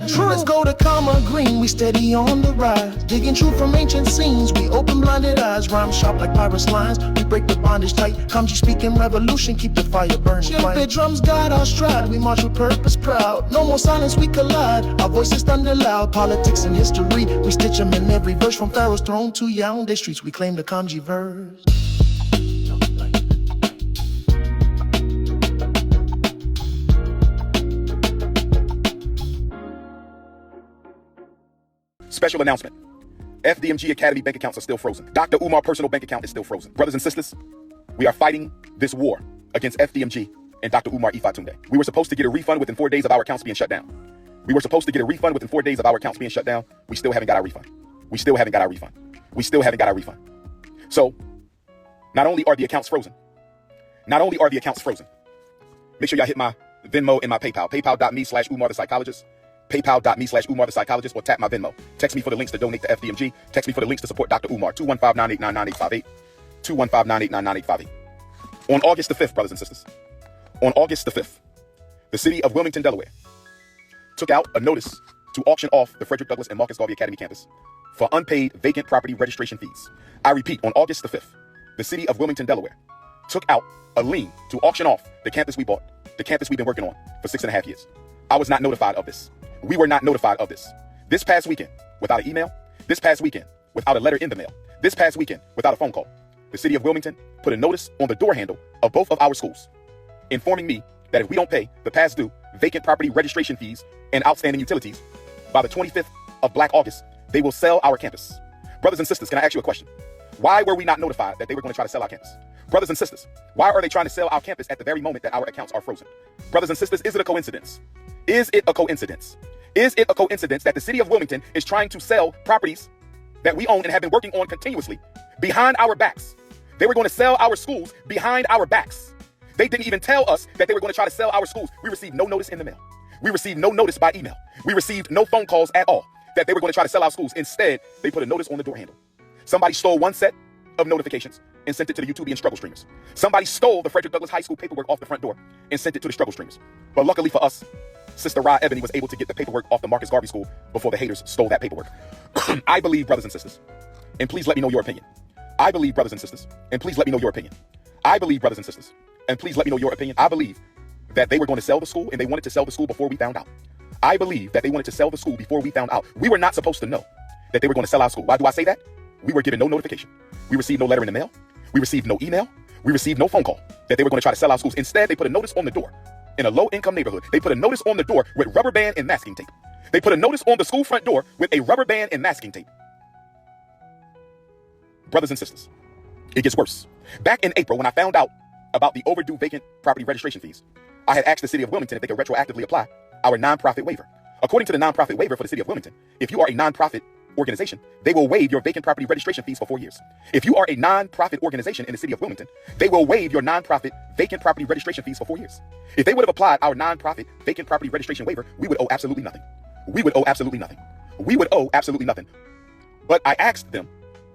True. Let's go to Comma Green, we steady on the rise. Digging truth from ancient scenes, we open blinded eyes. Rhyme sharp like pirates' lines, we break the bondage tight. Kamji speaking revolution, keep the fire burning. The drums guide our stride, we march with purpose proud. No more silence, we collide, our voices thunder loud. Politics and history, we stitch them in every verse. From Pharaoh's throne to Yaoundé streets, we claim the Kamji verse. Special announcement. FDMG Academy bank accounts are still frozen. Dr. Umar personal bank account is still frozen. Brothers and sisters, we are fighting this war against FDMG and Dr. Umar FDMG. We were supposed to get a refund within 4 days of our accounts being shut down. We were supposed to get a refund within 4 days of our accounts being shut down. We still haven't got our refund. We still haven't got our refund. We still haven't got our refund. So, not only are the accounts frozen, make sure y'all hit my Venmo and my PayPal. PayPal.me/Umar the Psychologist. PayPal.me/Umar the Psychologist, or tap my Venmo. Text me for the links to donate to FDMG. Text me for the links to support Dr. Umar. 215-989-9858. 215-989-9858. On August the 5th, brothers and sisters, on August the 5th, the city of Wilmington, Delaware, took out a notice to auction off the Frederick Douglass and Marcus Garvey Academy campus for unpaid vacant property registration fees. I repeat, on August the 5th, the city of Wilmington, Delaware, took out a lien to auction off the campus we bought, the campus we've been working on for 6.5 years. I was not notified of this. We were not notified of this. This past weekend, without an email, this past weekend, without a letter in the mail, this past weekend, without a phone call, the city of Wilmington put a notice on the door handle of both of our schools, informing me that if we don't pay the past due vacant property registration fees and outstanding utilities by the 25th of Black August, they will sell our campus. Brothers and sisters, can I ask you a question? Why were we not notified that they were going to try to sell our campus? Brothers and sisters, why are they trying to sell our campus at the very moment that our accounts are frozen? Brothers and sisters, is it a coincidence? Is it a coincidence? Is it a coincidence that the city of Wilmington is trying to sell properties that we own and have been working on continuously behind our backs? They were going to sell our schools behind our backs. They didn't even tell us that they were going to try to sell our schools. We received no notice in the mail. We received no notice by email. We received no phone calls at all that they were going to try to sell our schools. Instead, they put a notice on the door handle. Somebody stole one set of notifications and sent it to the YouTubian struggle streamers. Somebody stole the Frederick Douglass High School paperwork off the front door and sent it to the struggle streamers. But luckily for us, Sister Ra Ebony was able to get the paperwork off the Marcus Garvey School before the haters stole that paperwork. I believe, brothers and sisters, and please let me know your opinion. I believe, brothers and sisters, and please let me know your opinion. I believe, brothers and sisters, and please let me know your opinion. I believe that they were going to sell the school, and they wanted to sell the school before we found out. I believe that they wanted to sell the school before we found out. We were not supposed to know that they were going to sell our school. Why do I say that? We were given no notification. We received no letter in the mail. We received no email. We received no phone call that they were going to try to sell our schools. Instead, they put a notice on the door. In a low-income neighborhood, they put a notice on the door with rubber band and masking tape. They put a notice on the school front door with a rubber band and masking tape. Brothers and sisters, it gets worse. Back in April, when I found out about the overdue vacant property registration fees, I had asked the city of Wilmington if they could retroactively apply our nonprofit waiver. According to the nonprofit waiver for the city of Wilmington, if you are a nonprofit organization, they will waive your vacant property registration fees for 4 years. If you are a nonprofit organization in the city of Wilmington, they will waive your nonprofit vacant property registration fees for 4 years. If they would have applied our nonprofit vacant property registration waiver, we would owe absolutely nothing. We would owe absolutely nothing. We would owe absolutely nothing. But I asked them,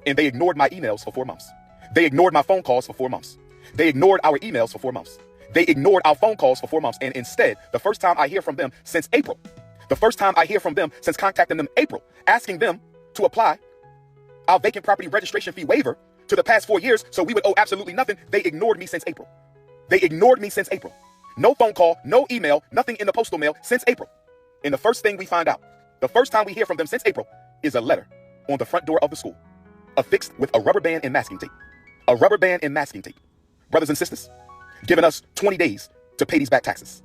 and they ignored my emails for 4 months. They ignored my phone calls for 4 months. They ignored our emails for 4 months. They ignored our phone calls for 4 months. And instead, the first time I hear from them since April, the first time I hear from them since contacting them April, asking them to apply our vacant property registration fee waiver to the past 4 years so we would owe absolutely nothing, they ignored me since April. They ignored me since April. No phone call, no email, nothing in the postal mail since April. And the first thing we find out, the first time we hear from them since April, is a letter on the front door of the school, affixed with a rubber band and masking tape. A rubber band and masking tape. Brothers and sisters, giving us 20 days to pay these back taxes.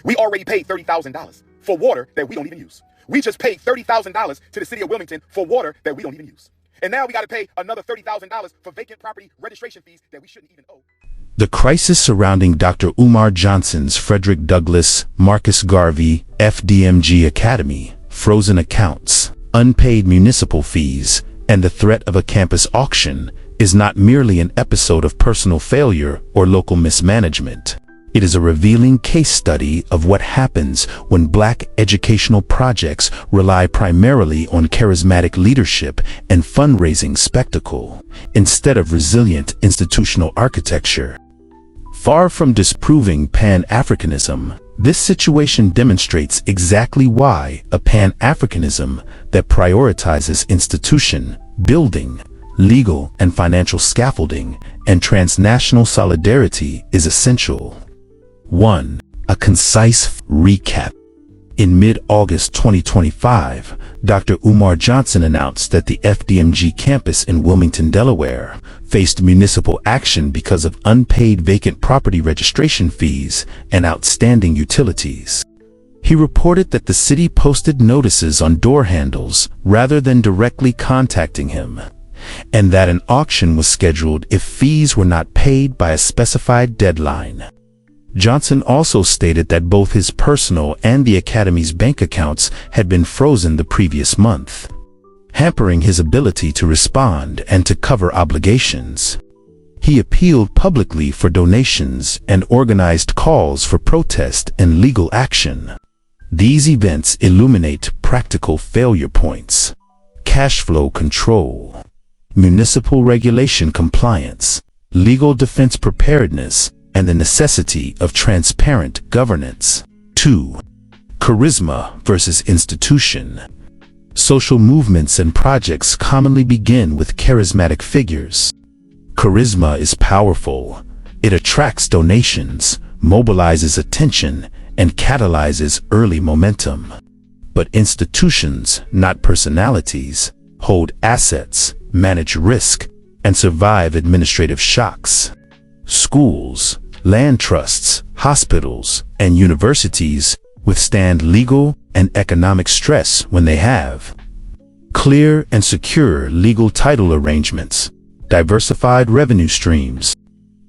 We already paid $30,000 for water that we don't even use. We just paid $30,000 to the city of Wilmington for water that we don't even use. And now we got to pay another $30,000 for vacant property registration fees that we shouldn't even owe. The crisis surrounding Dr. Umar Johnson's Frederick Douglass, Marcus Garvey, FDMG Academy, frozen accounts, unpaid municipal fees, and the threat of a campus auction is not merely an episode of personal failure or local mismanagement. It is a revealing case study of what happens when Black educational projects rely primarily on charismatic leadership and fundraising spectacle, instead of resilient institutional architecture. Far from disproving Pan Africanism, This situation demonstrates exactly why a Pan Africanism that prioritizes institution building, legal and financial scaffolding, and transnational solidarity is essential. 1. A concise recap. In mid-August 2025, Dr. Umar Johnson announced that the FDMG campus in Wilmington, Delaware, faced municipal action because of unpaid vacant property registration fees and outstanding utilities. He reported that the city posted notices on door handles rather than directly contacting him, and that an auction was scheduled if fees were not paid by a specified deadline. Johnson also stated that both his personal and the Academy's bank accounts had been frozen the previous month, hampering his ability to respond and to cover obligations. He appealed publicly for donations and organized calls for protest and legal action. These events illuminate practical failure points: cash flow control, municipal regulation compliance, legal defense preparedness, and the necessity of transparent governance. 2. Charisma versus institution. Social movements and projects commonly begin with charismatic figures. Charisma is powerful. It attracts donations, mobilizes attention, and catalyzes early momentum. But institutions, not personalities, hold assets, manage risk, and survive administrative shocks. Schools, land trusts, hospitals, and universities withstand legal and economic stress when they have clear and secure legal title arrangements, diversified revenue streams,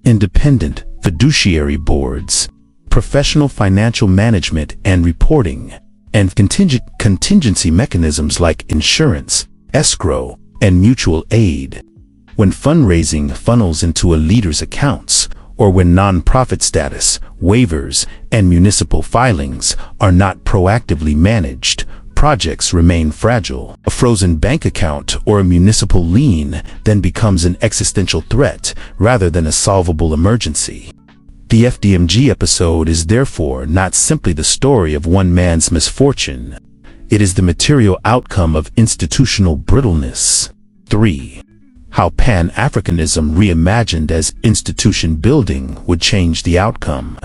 independent fiduciary boards, professional financial management and reporting, and contingency mechanisms like insurance, escrow, and mutual aid. When fundraising funnels into a leader's accounts, or when nonprofit status, waivers, and municipal filings are not proactively managed, projects remain fragile. A frozen bank account or a municipal lien then becomes an existential threat rather than a solvable emergency. The FDMG episode is therefore not simply the story of one man's misfortune. It is the material outcome of institutional brittleness. 3. How Pan Africanism reimagined as institution building would change the outcome.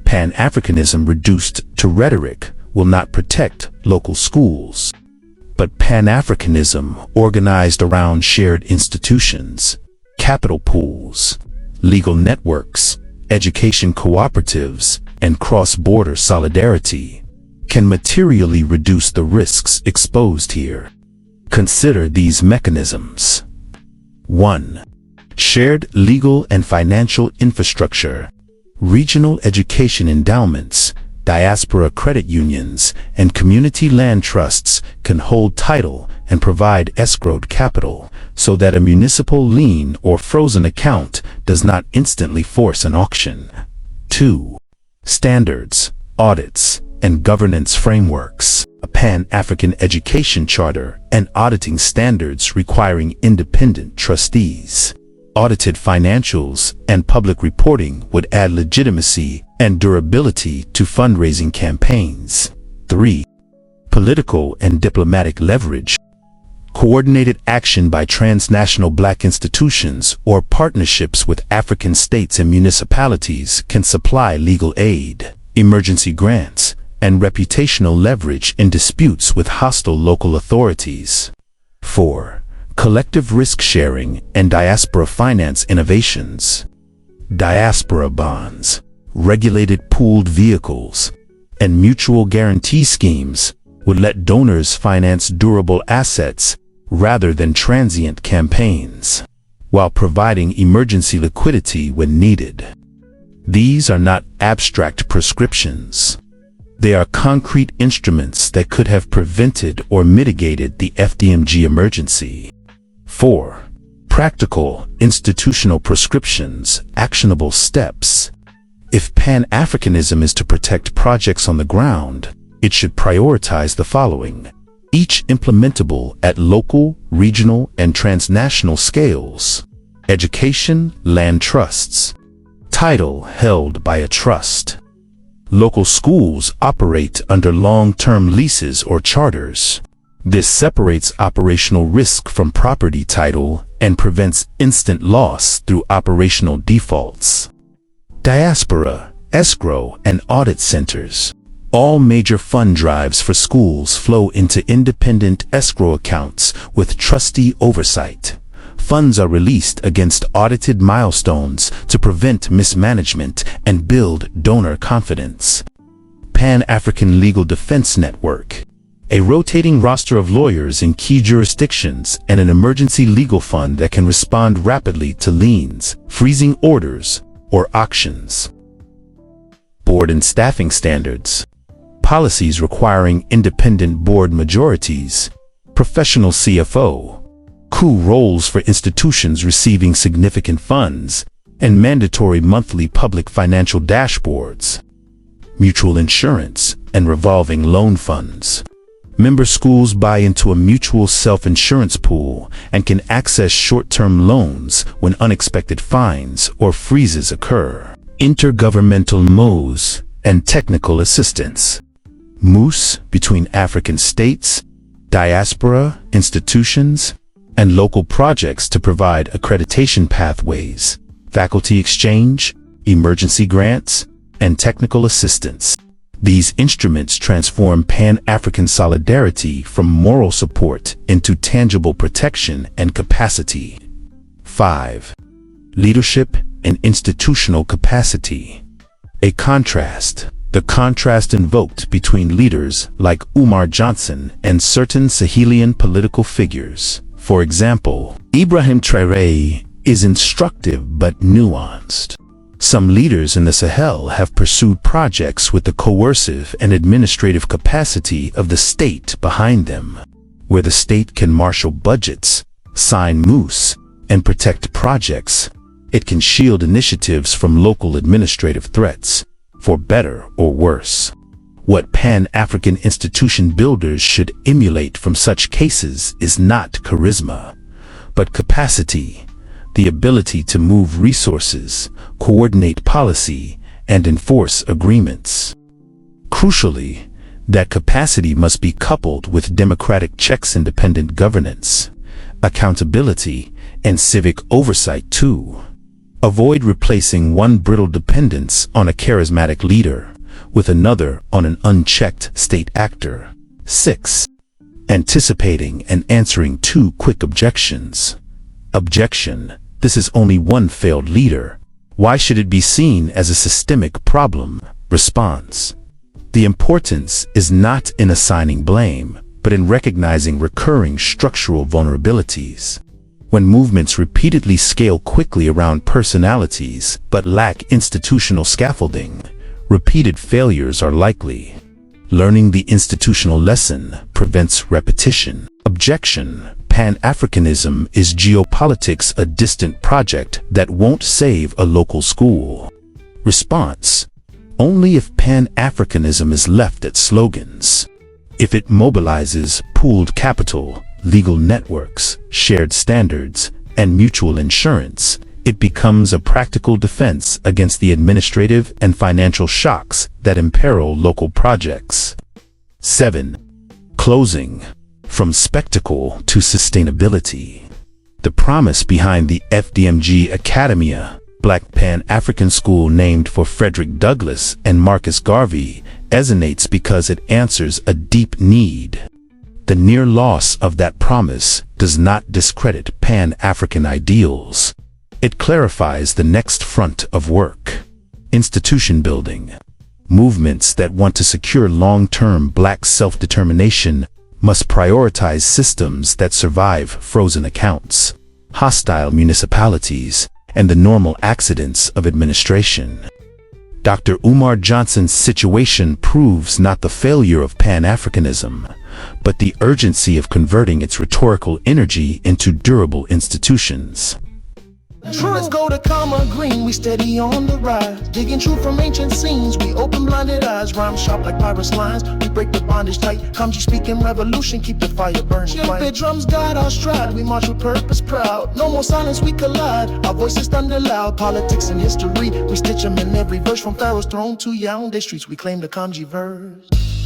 Pan Africanism reduced to rhetoric will not protect local schools. But Pan Africanism organized around shared institutions, capital pools, legal networks, education cooperatives, and cross-border solidarity can materially reduce the risks exposed here. Consider these mechanisms. 1. Shared legal and financial infrastructure. Regional education endowments, diaspora credit unions, and community land trusts can hold title and provide escrowed capital so that a municipal lien or frozen account does not instantly force an auction. 2. Standards, audits, and governance frameworks. A Pan-African education charter and auditing standards requiring independent trustees. Audited financials and public reporting would add legitimacy and durability to fundraising campaigns. 3. Political and diplomatic leverage. Coordinated action by transnational Black institutions or partnerships with African states and municipalities can supply legal aid, emergency grants, and reputational leverage in disputes with hostile local authorities. 4. Collective risk sharing and diaspora finance innovations. Diaspora bonds, regulated pooled vehicles, and mutual guarantee schemes would let donors finance durable assets rather than transient campaigns, while providing emergency liquidity when needed. These are not abstract prescriptions. They are concrete instruments that could have prevented or mitigated the FDMG emergency. 4. Practical, institutional prescriptions, actionable steps. If Pan-Africanism is to protect projects on the ground, it should prioritize the following. Each implementable at local, regional, and transnational scales. Education, land trusts. Title held by a trust. Local schools operate under long-term leases or charters. This separates operational risk from property title and prevents instant loss through operational defaults. Diaspora, escrow, and audit centers. All major fund drives for schools flow into independent escrow accounts with trustee oversight. Funds are released against audited milestones to prevent mismanagement and build donor confidence. Pan African Legal Defense Network. A rotating roster of lawyers in key jurisdictions and an emergency legal fund that can respond rapidly to liens, freezing orders, or auctions. Board and staffing standards. Policies requiring independent board majorities. Professional CFO. Coup roles for institutions receiving significant funds, and mandatory monthly public financial dashboards. Mutual insurance and revolving loan funds. Member schools buy into a mutual self-insurance pool and can access short-term loans when unexpected fines or freezes occur. Intergovernmental MOUs and technical assistance. MOUs between African states, diaspora, institutions, and local projects to provide accreditation pathways, faculty exchange, emergency grants, and technical assistance. These instruments transform Pan-African solidarity from moral support into tangible protection and capacity. 5. Leadership and institutional capacity. A contrast. The contrast invoked between leaders like Umar Johnson and certain Sahelian political figures. For example, Ibrahim Traoré is instructive but nuanced. Some leaders in the Sahel have pursued projects with the coercive and administrative capacity of the state behind them, where the state can marshal budgets, sign MOUs, and protect projects. It can shield initiatives from local administrative threats, for better or worse. What Pan-African institution builders should emulate from such cases is not charisma, but capacity, the ability to move resources, coordinate policy, and enforce agreements. Crucially, that capacity must be coupled with democratic checks, independent governance, accountability, and civic oversight too. Avoid replacing one brittle dependence on a charismatic leader with another on an unchecked state actor. 6. Anticipating and answering 2 quick objections. Objection: this is only one failed leader. Why should it be seen as a systemic problem? Response: the importance is not in assigning blame, but in recognizing recurring structural vulnerabilities. When movements repeatedly scale quickly around personalities but lack institutional scaffolding, repeated failures are likely. Learning the institutional lesson prevents repetition. Objection: Pan-Africanism is geopolitics, a distant project that won't save a local school. Response: only if Pan-Africanism is left at slogans. If it mobilizes pooled capital, legal networks, shared standards, and mutual insurance, it becomes a practical defense against the administrative and financial shocks that imperil local projects. 7. Closing. From spectacle to sustainability. The promise behind the FDMG Academia, Black Pan-African School named for Frederick Douglass and Marcus Garvey, resonates because it answers a deep need. The near loss of that promise does not discredit Pan-African ideals. It clarifies the next front of work. Institution building. Movements that want to secure long-term Black self-determination must prioritize systems that survive frozen accounts, hostile municipalities, and the normal accidents of administration. Dr. Umar Johnson's situation proves not the failure of Pan-Africanism, but the urgency of converting its rhetorical energy into durable institutions. Let's go to Karma Green, we steady on the rise. Digging truth from ancient scenes, we open blinded eyes. Rhyme sharp like pirates' lines, we break the bondage tight. Kamji speaking revolution, keep the fire burning. Shield drums guide our stride, we march with purpose proud. No more silence, we collide, our voices thunder loud. Politics and history, we stitch them in every verse. From Pharaoh's throne to Yaoundé streets, we claim the Kamji verse.